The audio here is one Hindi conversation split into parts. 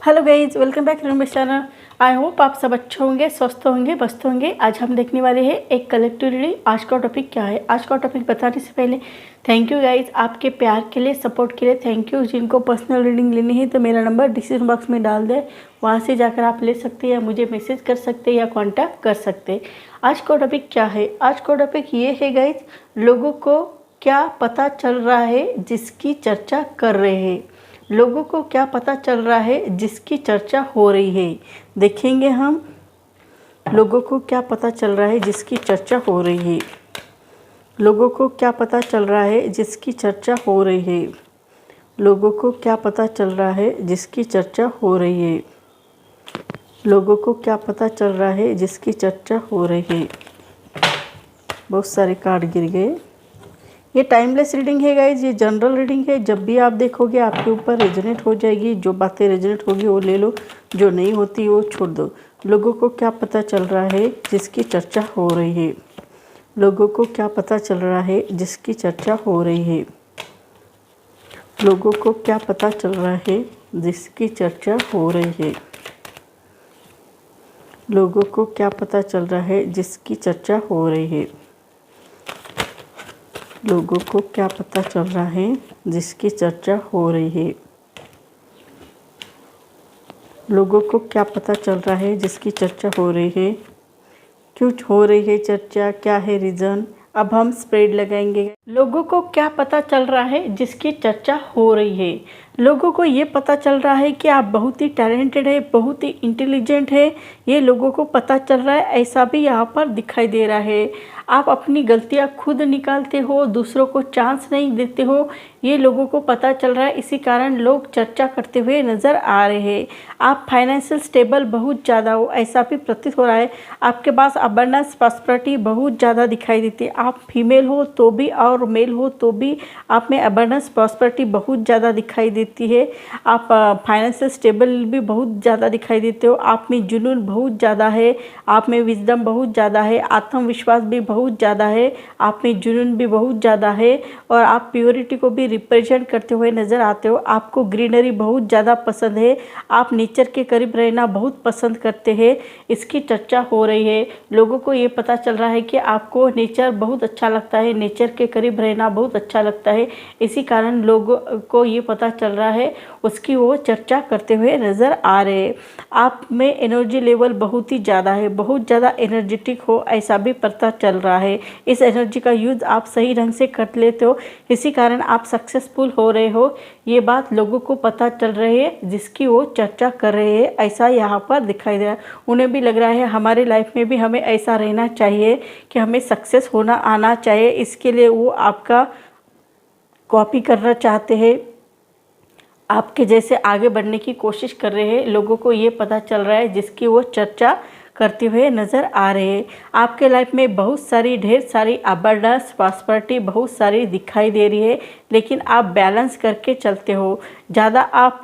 Hello guys, welcome back to my channel. I hope आप सब अच्छे होंगे, स्वस्थ होंगे, मस्त होंगे। आज हम देखने वाले हैं एक कलेक्टिव रीडिंग। आज का टॉपिक क्या है? आज का टॉपिक बताने से पहले थैंक यू गाइज, आपके प्यार के लिए, सपोर्ट के लिए थैंक यू। जिनको पर्सनल रीडिंग लेनी है तो मेरा नंबर डिस्क्रिप्शन बॉक्स में डाल दें, वहाँ से जाकर आप ले सकते हैं या मुझे मैसेज कर सकते हैं या कॉन्टैक्ट कर सकते हैं। आज का टॉपिक क्या है? आज का टॉपिक ये है गाइज, लोगों को क्या पता चल रहा है जिसकी चर्चा कर रहे हैं। लोगों को क्या पता चल रहा है जिसकी चर्चा हो रही है। देखेंगे हम लोगों को क्या पता चल रहा है जिसकी चर्चा हो रही है। लोगों को क्या पता चल रहा है जिसकी चर्चा हो रही है। लोगों को क्या पता चल रहा है जिसकी चर्चा हो रही है। लोगों को क्या पता चल रहा है जिसकी चर्चा हो रही है। बहुत सारे कार्ड गिर गए। ये टाइमलेस रीडिंग है गाइज, ये जनरल रीडिंग है। जब भी आप देखोगे आपके ऊपर रेजोनेट हो जाएगी। जो बातें रेजोनेट होगी वो ले लो, जो नहीं होती वो छोड़ दो। लोगों को क्या पता चल रहा है जिसकी चर्चा हो रही है। लोगों को क्या पता चल रहा है जिसकी चर्चा हो रही है। लोगों को क्या पता चल रहा है जिसकी चर्चा हो रही है। लोगों को क्या पता चल रहा है जिसकी चर्चा हो रही है। लोगों को क्या पता चल रहा है जिसकी चर्चा हो रही है। लोगों को क्या पता चल रहा है जिसकी चर्चा हो रही है। क्यों हो रही है चर्चा, क्या है रीज़न, अब हम स्प्रेड लगाएंगे। लोगों को क्या पता चल रहा है जिसकी चर्चा हो रही है। लोगों को ये पता चल रहा है कि आप बहुत ही टैलेंटेड है, बहुत ही इंटेलिजेंट है। ये लोगों को पता चल रहा है। ऐसा भी यहाँ पर दिखाई दे रहा है। आप अपनी गलतियाँ खुद निकालते हो, दूसरों को चांस नहीं देते हो, ये लोगों को पता चल रहा है। इसी कारण लोग चर्चा करते हुए नज़र आ रहे हैं। आप फाइनेंशियल स्टेबल बहुत ज़्यादा हो, ऐसा भी प्रतीत हो रहा है। आपके पास अबंडेंस प्रॉस्पेरिटी बहुत ज़्यादा दिखाई देती है। आप फीमेल हो तो भी और मेल हो तो भी आप में अबंडेंस प्रॉस्पेरिटी बहुत ज़्यादा दिखाई देती है। आप फाइनेंशियल स्टेबल भी बहुत ज़्यादा दिखाई देते हो। आप में जुनून बहुत ज़्यादा है। आप में विजडम बहुत ज़्यादा है। आत्मविश्वास भी बहुत ज़्यादा है। आप में जुनून भी बहुत ज़्यादा है और आप प्योरिटी को भी रिप्रेजेंट करते हुए नज़र आते हो। आपको ग्रीनरी बहुत ज़्यादा पसंद है। आप नेचर के करीब रहना बहुत पसंद करते हैं। इसकी चर्चा हो रही है। लोगों को ये पता चल रहा है कि आपको नेचर बहुत अच्छा लगता है, नेचर के करीब रहना बहुत अच्छा लगता है। इसी कारण लोगों को ये पता चल रहा है, उसकी वो चर्चा करते हुए नज़र आ रहे हैं। आप में एनर्जी लेवल बहुत ही ज़्यादा है, बहुत ज़्यादा एनर्जेटिक हो, ऐसा भी पता चल रहा है। इस एनर्जी का यूज़ आप सही ढंग से कर लेते हो, इसी कारण आप सक्सेसफुल हो रहे हो। ये बात लोगों को पता चल रही है जिसकी वो चर्चा कर रहे हैं। ऐसा यहाँ पर दिखाई दे रहा है। उन्हें भी लग रहा है हमारे लाइफ में भी हमें ऐसा रहना चाहिए कि हमें सक्सेस होना आना चाहिए। इसके लिए वो आपका कॉपी करना चाहते हैं, आपके जैसे आगे बढ़ने की कोशिश कर रहे हैं। लोगों को ये पता चल रहा है जिसकी वो चर्चा करते हुए नज़र आ रहे हैं। आपके लाइफ में बहुत सारी, ढेर सारी अबंडेंस प्रॉस्पेरिटी बहुत सारी दिखाई दे रही है, लेकिन आप बैलेंस करके चलते हो। ज़्यादा आप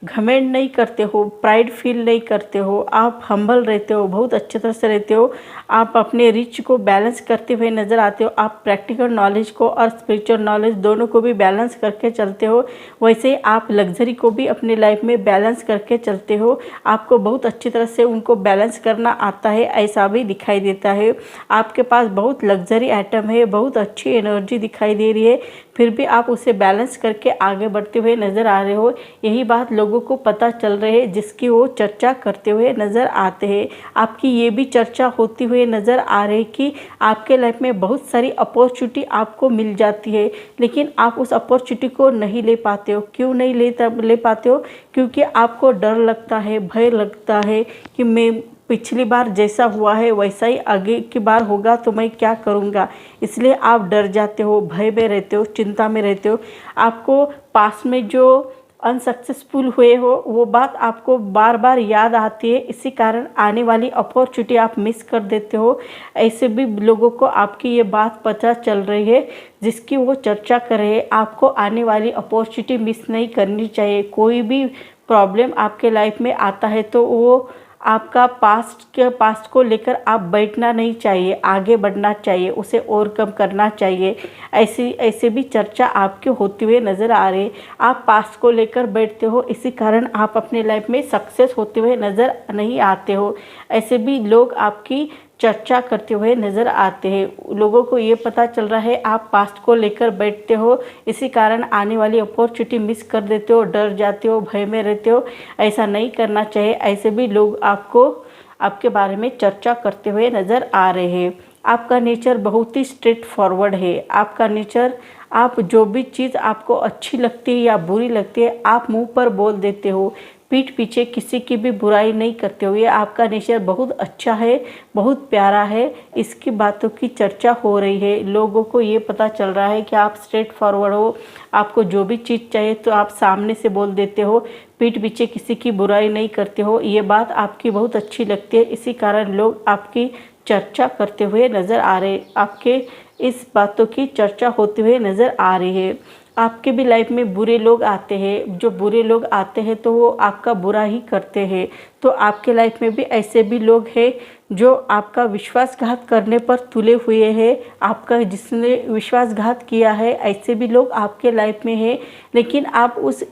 घमंड नहीं करते हो, प्राइड फील नहीं करते हो, आप हम्बल रहते हो, बहुत अच्छे तरह से रहते हो। आप अपने रिच को बैलेंस करते हुए नज़र आते हो। आप प्रैक्टिकल नॉलेज को और स्पिरिचुअल नॉलेज दोनों को भी बैलेंस करके चलते हो। वैसे ही आप लग्जरी को भी अपने लाइफ में बैलेंस करके चलते हो। आपको बहुत अच्छी तरह से उनको बैलेंस करना आता है, ऐसा भी दिखाई देता है। आपके पास बहुत लग्जरी आइटम है, बहुत अच्छी एनर्जी दिखाई दे रही है, फिर भी आप उसे बैलेंस करके आगे बढ़ते हुए नज़र आ रहे हो। यही बात लोगों को पता चल रही है जिसकी वो चर्चा करते हुए नज़र आते हैं। आपकी ये भी चर्चा होती हुई नज़र आ रही है कि आपके लाइफ में बहुत सारी अपॉर्चुनिटी आपको मिल जाती है, लेकिन आप उस अपॉर्चुनिटी को नहीं ले पाते हो। क्यों नहीं ले पाते हो? क्योंकि आपको डर लगता है, भय लगता है कि मैं पिछली बार जैसा हुआ है वैसा ही आगे की बार होगा तो मैं क्या करूँगा। इसलिए आप डर जाते हो, भय में रहते हो, चिंता में रहते हो। आपको पास में जो अनसक्सेसफुल हुए हो वो बात आपको बार बार याद आती है। इसी कारण आने वाली अपॉर्चुनिटी आप मिस कर देते हो। ऐसे भी लोगों को आपकी ये बात पता चल रही है जिसकी वो चर्चा कर रहे हैं। आपको आने वाली अपॉर्चुनिटी मिस नहीं करनी चाहिए। कोई भी प्रॉब्लम आपके लाइफ में आता है तो वो आपका पास्ट को लेकर आप बैठना नहीं चाहिए, आगे बढ़ना चाहिए, उसे ओवरकम करना चाहिए। ऐसे भी चर्चा आपके होते हुए नज़र आ रही है। आप पास्ट को लेकर बैठते हो, इसी कारण आप अपने लाइफ में सक्सेस होते हुए नज़र नहीं आते हो। ऐसे भी लोग आपकी चर्चा करते हुए नज़र आते हैं। लोगों को ये पता चल रहा है आप पास्ट को लेकर बैठते हो, इसी कारण आने वाली अपॉर्चुनिटी मिस कर देते हो, डर जाते हो, भय में रहते हो। ऐसा नहीं करना चाहिए। ऐसे भी लोग आपके बारे में चर्चा करते हुए नज़र आ रहे हैं। आपका नेचर बहुत ही स्ट्रेट फॉरवर्ड है। आपका नेचर, आप जो भी चीज़ आपको अच्छी लगती है या बुरी लगती है, आप मुंह पर बोल देते हो, पीठ पीछे किसी की भी बुराई नहीं करते हो। ये आपका नेचर बहुत अच्छा है, बहुत प्यारा है। इसकी बातों की चर्चा हो रही है। लोगों को ये पता चल रहा है कि आप स्ट्रेट फॉरवर्ड हो। आपको जो भी चीज़ चाहिए तो आप सामने से बोल देते हो, पीठ पीछे किसी की बुराई नहीं करते हो। ये बात आपकी बहुत अच्छी लगती है, इसी कारण लोग आपकी चर्चा करते हुए नज़र आ रहे हैं। आपके इस बातों की चर्चा होते हुए नज़र आ रही है। आपके भी लाइफ में बुरे लोग आते हैं। जो बुरे लोग आते हैं तो वो आपका बुरा ही करते हैं। तो आपके लाइफ में भी ऐसे भी लोग हैं जो आपका विश्वासघात करने पर तुले हुए हैं। आपका जिसने विश्वासघात किया है, ऐसे भी लोग आपके लाइफ में हैं। लेकिन आप उस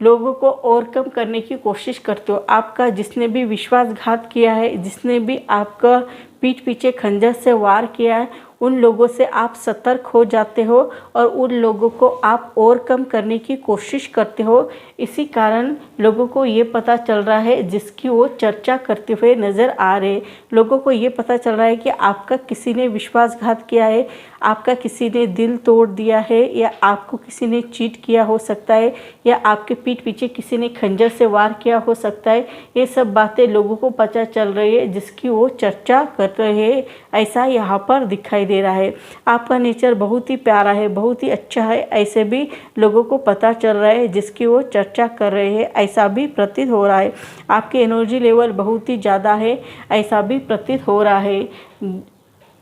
लोगों को ओवरकम करने की कोशिश करते हो। आपका जिसने भी विश्वासघात किया है, जिसने भी आपका पीठ पीछे खंजर से वार किया है, उन लोगों से आप सतर्क हो जाते हो और उन लोगों को आप ओवरकम करने की कोशिश करते हो। इसी कारण लोगों को ये पता चल रहा है, जिसकी वो चर्चा करते हुए नज़र आ रहे। लोगों को ये पता चल रहा है कि आपका किसी ने विश्वासघात किया है, आपका किसी ने दिल तोड़ दिया है, या आपको किसी ने चीट किया हो सकता है, या आपके पीठ पीछे किसी ने खंजर से वार किया हो सकता है। ये सब बातें लोगों को पता चल रही है, जिसकी वो चर्चा कर रहे हैं। ऐसा यहाँ पर दिखाई दे रहा है। आपका नेचर बहुत ही प्यारा है, बहुत ही अच्छा है। ऐसे भी लोगों को पता चल रहा है, जिसकी वो चर्चा कर रहे हैं। ऐसा भी प्रतीत हो रहा है। आपके एनर्जी लेवल बहुत ही ज़्यादा है, ऐसा भी प्रतीत हो रहा है।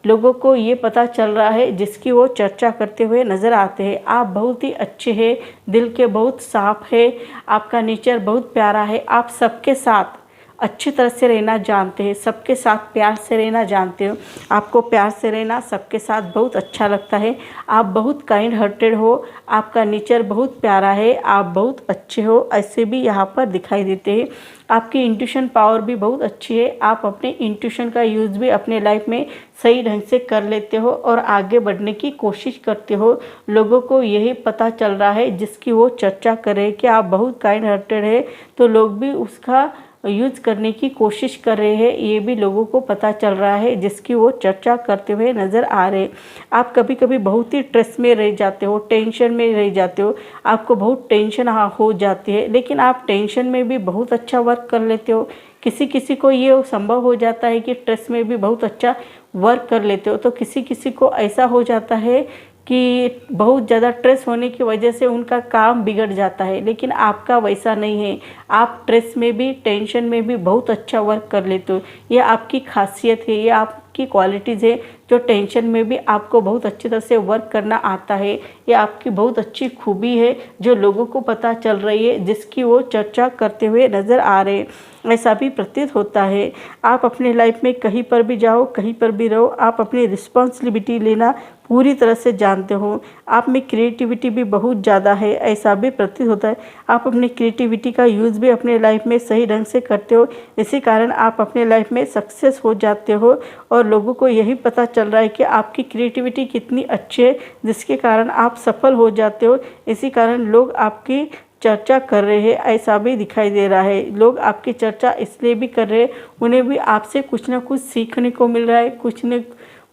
लोगों को ये पता चल रहा है, जिसकी वो चर्चा करते हुए नज़र आते हैं। आप बहुत ही अच्छे हैं, दिल के बहुत साफ है। आपका नेचर बहुत प्यारा है। आप सबके साथ अच्छी तरह से रहना जानते हैं, सबके साथ प्यार से रहना जानते हो। आपको प्यार से रहना सबके साथ बहुत अच्छा लगता है। आप बहुत काइंड हार्टेड हो। आपका नेचर बहुत प्यारा है, आप बहुत अच्छे हो। ऐसे भी यहाँ पर दिखाई देते हैं। आपकी इंट्यूशन पावर भी बहुत अच्छी है। आप अपने इंट्यूशन का यूज़ भी अपने लाइफ में सही ढंग से कर लेते हो और आगे बढ़ने की कोशिश करते हो। लोगों को यही पता चल रहा है, जिसकी वो चर्चा करे कि आप बहुत काइंड हार्टेड है, तो लोग भी उसका यूज़ करने की कोशिश कर रहे हैं। ये भी लोगों को पता चल रहा है, जिसकी वो चर्चा करते हुए नज़र आ रहे। आप कभी कभी बहुत ही स्ट्रेस में रह जाते हो, टेंशन में रह जाते हो। आपको बहुत टेंशन हो जाती है, लेकिन आप टेंशन में भी बहुत अच्छा वर्क कर लेते हो। किसी किसी को ये संभव हो जाता है कि स्ट्रेस में भी बहुत अच्छा वर्क कर लेते हो, तो किसी किसी को ऐसा हो जाता है कि बहुत ज़्यादा स्ट्रेस होने की वजह से उनका काम बिगड़ जाता है। लेकिन आपका वैसा नहीं है। आप स्ट्रेस में भी, टेंशन में भी बहुत अच्छा वर्क कर लेते हो। ये आपकी खासियत है, ये आपकी क्वालिटीज़ है, जो टेंशन में भी आपको बहुत अच्छी तरह से वर्क करना आता है। ये आपकी बहुत अच्छी खूबी है, जो लोगों को पता चल रही है, जिसकी वो चर्चा करते हुए नज़र आ रहे हैं। ऐसा भी प्रतीत होता है। आप अपने लाइफ में कहीं पर भी जाओ, कहीं पर भी रहो, आप अपनी रिस्पॉन्सिबिलिटी लेना पूरी तरह से जानते हो। आप में क्रिएटिविटी भी बहुत ज़्यादा है, ऐसा भी प्रतीत होता है। आप अपनी क्रिएटिविटी का यूज़ भी अपने लाइफ में सही ढंग से करते हो, इसी कारण आप अपने लाइफ में सक्सेस हो जाते हो। और लोगों को यही पता चल रहा है कि आपकी क्रिएटिविटी कितनी अच्छी है, जिसके कारण आप सफल हो जाते हो। इसी कारण लोग आपकी चर्चा कर रहे हैं, ऐसा भी दिखाई दे रहा है। लोग आपकी चर्चा इसलिए भी कर रहे हैं, उन्हें भी आपसे कुछ ना कुछ सीखने को मिल रहा है, कुछ न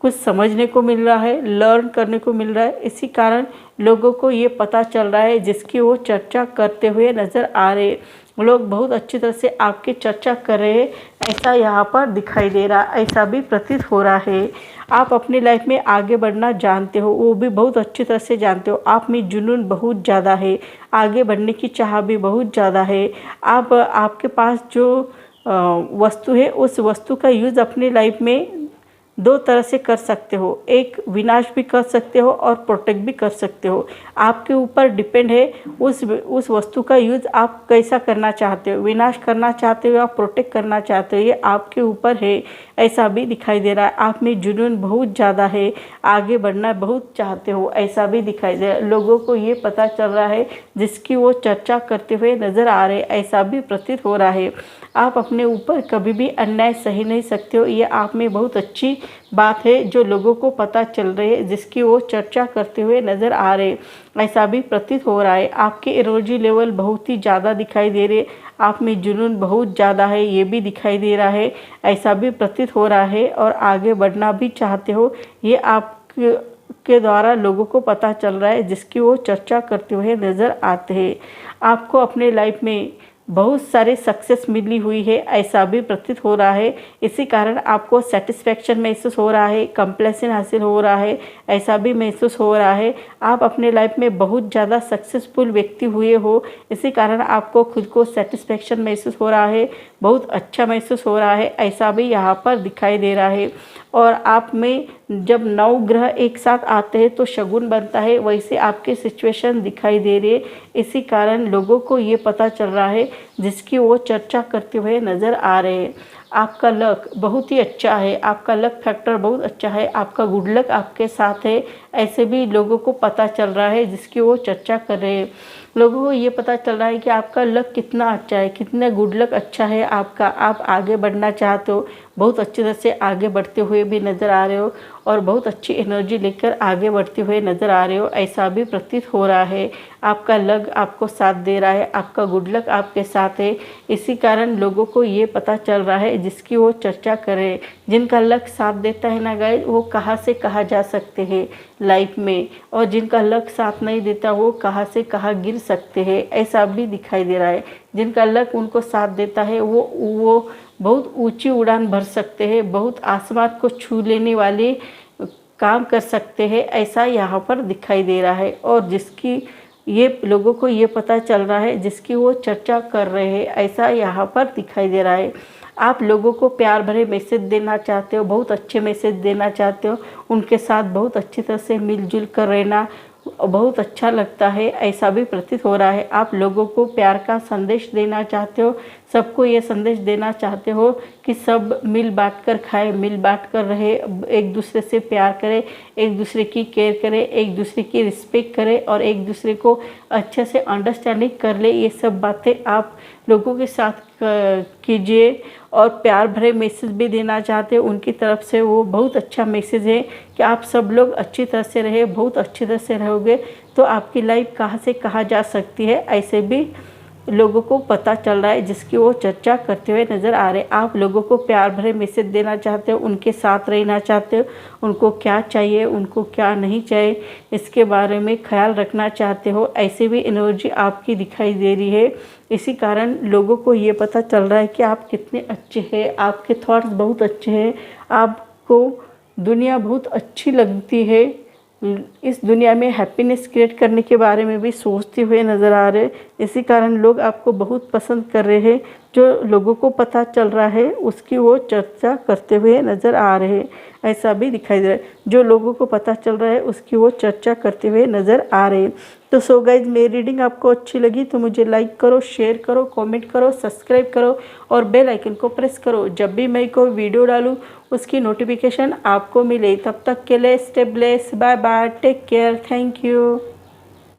कुछ समझने को मिल रहा है, लर्न करने को मिल रहा है। इसी कारण लोगों को ये पता चल रहा है, जिसकी वो चर्चा करते हुए नज़र आ रहे। लोग बहुत अच्छी तरह से आपकी चर्चा कर रहे हैं, ऐसा यहाँ पर दिखाई दे रहा, ऐसा भी प्रतीत हो रहा है। आप अपनी लाइफ में आगे बढ़ना जानते हो, वो भी बहुत अच्छी तरह से जानते हो। आप में जुनून बहुत ज़्यादा है, आगे बढ़ने की चाह भी बहुत ज़्यादा है। आपके पास जो वस्तु है, उस वस्तु का यूज़ अपनी लाइफ में दो तरह से कर सकते हो, एक विनाश भी कर सकते हो और प्रोटेक्ट भी कर सकते हो। आपके ऊपर डिपेंड है उस वस्तु का यूज़ आप कैसा करना चाहते हो, विनाश करना चाहते हो या प्रोटेक्ट करना चाहते हो, ये आपके ऊपर है। ऐसा भी दिखाई दे रहा है। आप में जुनून बहुत ज़्यादा है, आगे बढ़ना बहुत चाहते हो, ऐसा भी दिखाई दे रहा है। लोगों को ये पता चल रहा है जिसकी वो चर्चा करते हुए नज़र आ रहे, ऐसा भी प्रतीत हो रहा है। आप अपने ऊपर कभी भी अन्याय सही नहीं सकते हो, ये आप में बहुत अच्छी बात है जो लोगों को पता चल रही है, जिसकी वो चर्चा करते हुए नज़र आ रहे, ऐसा भी प्रतीत हो रहा है। आपके एनर्जी लेवल बहुत ही ज़्यादा दिखाई दे रहे, आप में जुनून बहुत ज़्यादा है, ये भी दिखाई दे रहा है, ऐसा भी प्रतीत हो रहा है। और आगे बढ़ना भी चाहते हो, ये आप के द्वारा लोगों को पता चल रहा है, जिसकी वो चर्चा करते हुए नज़र आते हैं। आपको अपने लाइफ में बहुत सारे सक्सेस मिली हुई है, ऐसा भी प्रतीत हो रहा है। इसी कारण आपको सेटिस्फैक्शन महसूस हो रहा है, कंप्लेसेंट हासिल हो रहा है, ऐसा भी महसूस हो रहा है। आप अपने लाइफ में बहुत ज़्यादा सक्सेसफुल व्यक्ति हुए हो, इसी कारण आपको खुद को सेटिस्फैक्शन महसूस हो रहा है, बहुत अच्छा महसूस हो रहा है, ऐसा भी यहाँ पर दिखाई दे रहा है। और आप में जब 9 ग्रह एक साथ आते हैं तो शगुन बनता है, वैसे आपके सिचुएशन दिखाई दे रहे। इसी कारण लोगों को ये पता चल रहा है, जिसकी वो चर्चा करते हुए नज़र आ रहे हैं। आपका लक बहुत ही अच्छा है, आपका लक फैक्टर बहुत अच्छा है, आपका गुड लक आपके साथ है, ऐसे भी लोगों को पता चल रहा है, जिसकी वो चर्चा कर रहे हैं। लोगों को ये पता चल रहा है कि आपका लक कितना अच्छा है, कितना गुड लक अच्छा है आपका। आप आगे बढ़ना चाहते हो, बहुत अच्छी तरह से आगे बढ़ते हुए भी नज़र आ रहे हो और बहुत अच्छी एनर्जी लेकर आगे बढ़ते हुए नज़र आ रहे हो, ऐसा भी प्रतीत हो रहा है। आपका लक आपको साथ दे रहा है, आपका गुड लक आपके साथ है, इसी कारण लोगों को ये पता चल रहा है, जिसकी वो चर्चा करे। जिनका लक साथ देता है ना गाइस, वो कहाँ से कहाँ जा सकते हैं लाइफ में, और जिनका लक साथ नहीं देता वो कहाँ से कहाँ गिर सकते हैं, ऐसा भी दिखाई दे रहा है। जिनका लक उनको साथ देता है वो बहुत ऊंची उड़ान भर सकते हैं, बहुत आसमान को छू लेने वाले काम कर सकते हैं, ऐसा यहाँ पर दिखाई दे रहा है। और जिसकी ये लोगों को ये पता चल रहा है, जिसकी वो चर्चा कर रहे हैं, ऐसा यहाँ पर दिखाई दे रहा है। आप लोगों को प्यार भरे मैसेज देना चाहते हो, बहुत अच्छे मैसेज देना चाहते हो, उनके साथ बहुत अच्छी तरह से मिलजुल कर रहना बहुत अच्छा लगता है, ऐसा भी प्रतीत हो रहा है। आप लोगों को प्यार का संदेश देना चाहते हो, सबको ये संदेश देना चाहते हो कि सब मिल बांट कर खाए, मिल बांट कर रहे, एक दूसरे से प्यार करे, एक दूसरे की केयर करे, एक दूसरे की रिस्पेक्ट करे और एक दूसरे को अच्छे से अंडरस्टैंडिंग कर ले। ये सब बातें आप लोगों के साथ कीजिए। और प्यार भरे मैसेज भी देना चाहते हो उनकी तरफ से, वो बहुत अच्छा मैसेज है कि आप सब लोग अच्छी तरह से रहे, बहुत अच्छी तरह से रहोगे तो आपकी लाइफ कहाँ से कहाँ जा सकती है, ऐसे भी लोगों को पता चल रहा है, जिसकी वो चर्चा करते हुए नज़र आ रहे। आप लोगों को प्यार भरे मैसेज देना चाहते हो, उनके साथ रहना चाहते हो, उनको क्या चाहिए, उनको क्या नहीं चाहिए, इसके बारे में ख्याल रखना चाहते हो, ऐसे भी एनर्जी आपकी दिखाई दे रही है। इसी कारण लोगों को ये पता चल रहा है कि आप कितने अच्छे हैं, आपके थॉट्स बहुत अच्छे हैं, आपको दुनिया बहुत अच्छी लगती है, इस दुनिया में हैप्पीनेस क्रिएट करने के बारे में भी सोचते हुए नज़र आ रहे। इसी कारण लोग आपको बहुत पसंद कर रहे हैं, जो लोगों को पता चल रहा है उसकी वो चर्चा करते हुए नज़र आ रहे हैं, ऐसा भी दिखाई दे रहा है। जो लोगों को पता चल रहा है उसकी वो चर्चा करते हुए नज़र आ रहे हैं। तो सो गाइज, मेरी रीडिंग आपको अच्छी लगी तो मुझे लाइक करो, शेयर करो, कमेंट करो, सब्सक्राइब करो और बेल आइकन को प्रेस करो, जब भी मैं कोई वीडियो डालूँ उसकी नोटिफिकेशन आपको मिले। तब तक के लिए stay blessed, bye bye, take care, thank you.